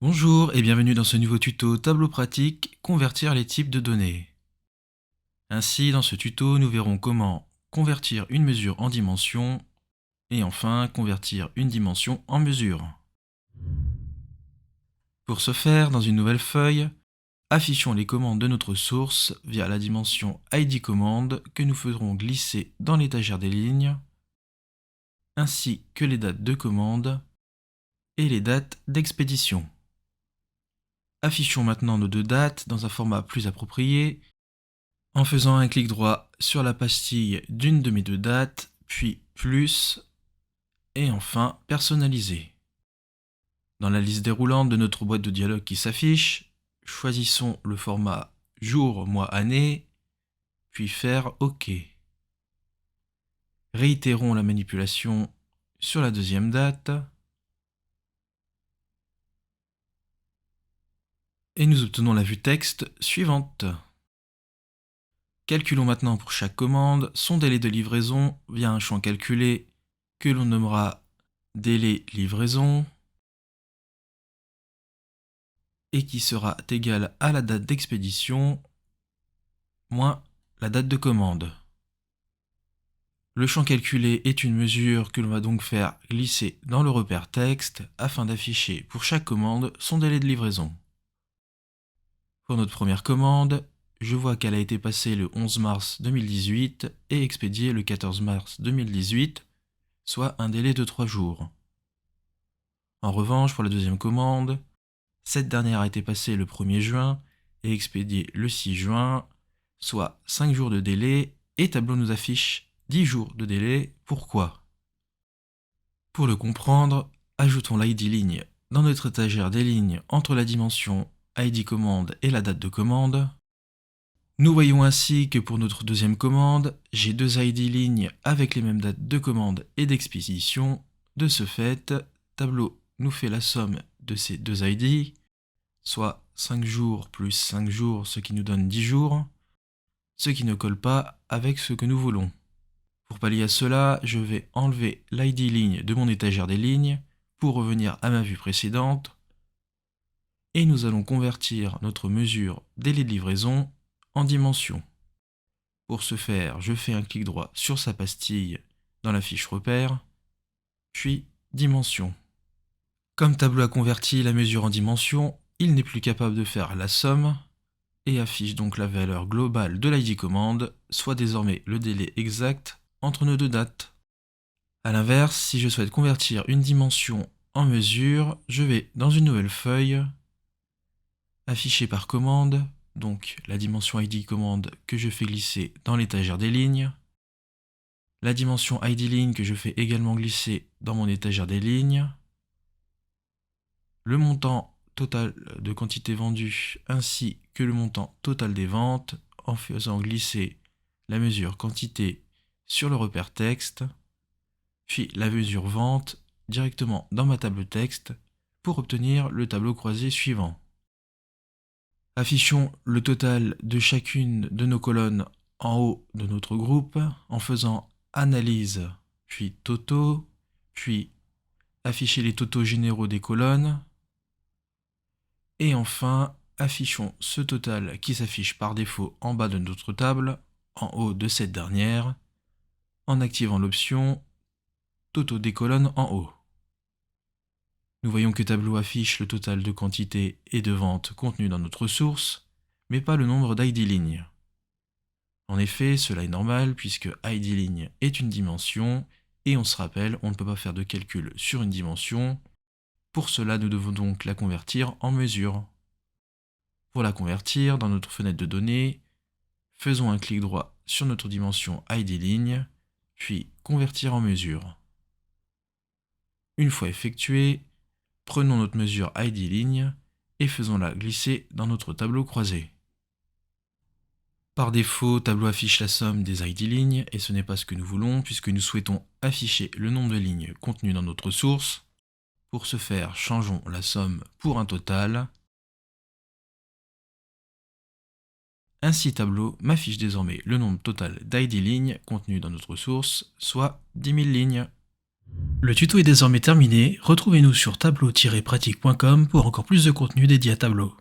Bonjour et bienvenue dans ce nouveau tuto tableau pratique Convertir les types de données. Ainsi, dans ce tuto, nous verrons comment convertir une mesure en dimension et enfin convertir une dimension en mesure. Pour ce faire, dans une nouvelle feuille, affichons les commandes de notre source via la dimension ID commande que nous ferons glisser dans l'étagère des lignes, ainsi que les dates de commande et les dates d'expédition. Affichons maintenant nos deux dates dans un format plus approprié en faisant un clic droit sur la pastille d'une de mes deux dates, puis plus, et enfin personnaliser. Dans la liste déroulante de notre boîte de dialogue qui s'affiche, choisissons le format jour, mois, année, puis faire OK. Réitérons la manipulation sur la deuxième date, et nous obtenons la vue texte suivante. Calculons maintenant pour chaque commande son délai de livraison via un champ calculé que l'on nommera délai livraison et qui sera égal à la date d'expédition moins la date de commande. Le champ calculé est une mesure que l'on va donc faire glisser dans le repère texte afin d'afficher pour chaque commande son délai de livraison. Pour notre première commande, je vois qu'elle a été passée le 11 mars 2018 et expédiée le 14 mars 2018, soit un délai de 3 jours. En revanche, pour la deuxième commande, cette dernière a été passée le 1er juin et expédiée le 6 juin, soit 5 jours de délai, et Tableau nous affiche 10 jours de délai. Pourquoi? Pour le comprendre, ajoutons l'ID ligne dans notre étagère des lignes entre la dimension ID commande et la date de commande. Nous voyons ainsi que pour notre deuxième commande, j'ai deux ID lignes avec les mêmes dates de commande et d'expédition. De ce fait, Tableau nous fait la somme de ces deux ID, soit 5 jours plus 5 jours, ce qui nous donne 10 jours, ce qui ne colle pas avec ce que nous voulons. Pour pallier à cela, je vais enlever l'ID ligne de mon étagère des lignes pour revenir à ma vue précédente, et nous allons convertir notre mesure délai de livraison en dimension. Pour ce faire, je fais un clic droit sur sa pastille dans la fiche repère, puis dimension. Comme Tableau a converti la mesure en dimension, il n'est plus capable de faire la somme et affiche donc la valeur globale de l'ID commande, soit désormais le délai exact entre nos deux dates. A l'inverse, si je souhaite convertir une dimension en mesure, je vais dans une nouvelle feuille, afficher par commande, donc la dimension ID commande que je fais glisser dans l'étagère des lignes, la dimension ID ligne que je fais également glisser dans mon étagère des lignes, le montant total de quantité vendue ainsi que le montant total des ventes en faisant glisser la mesure quantité sur le repère texte, puis la mesure vente directement dans ma table texte pour obtenir le tableau croisé suivant. Affichons le total de chacune de nos colonnes en haut de notre groupe en faisant analyse puis totaux, puis afficher les totaux généraux des colonnes. Et enfin, affichons ce total qui s'affiche par défaut en bas de notre table, en haut de cette dernière, en activant l'option Totaux des colonnes en haut. Nous voyons que Tableau affiche le total de quantité et de ventes contenues dans notre source, mais pas le nombre d'ID lignes. En effet, cela est normal puisque ID ligne est une dimension, et on se rappelle, on ne peut pas faire de calcul sur une dimension. Pour cela, nous devons donc la convertir en mesure. Pour la convertir, dans notre fenêtre de données, faisons un clic droit sur notre dimension ID ligne, puis convertir en mesure. Une fois effectué, prenons notre mesure ID ligne et faisons-la glisser dans notre tableau croisé. Par défaut, Tableau affiche la somme des ID lignes et ce n'est pas ce que nous voulons puisque nous souhaitons afficher le nombre de lignes contenues dans notre source. Pour ce faire, changeons la somme pour un total. Ainsi, Tableau m'affiche désormais le nombre total d'ID lignes contenues dans notre source, soit 10 000 lignes. Le tuto est désormais terminé, retrouvez-nous sur tableau-pratique.com pour encore plus de contenu dédié à Tableau.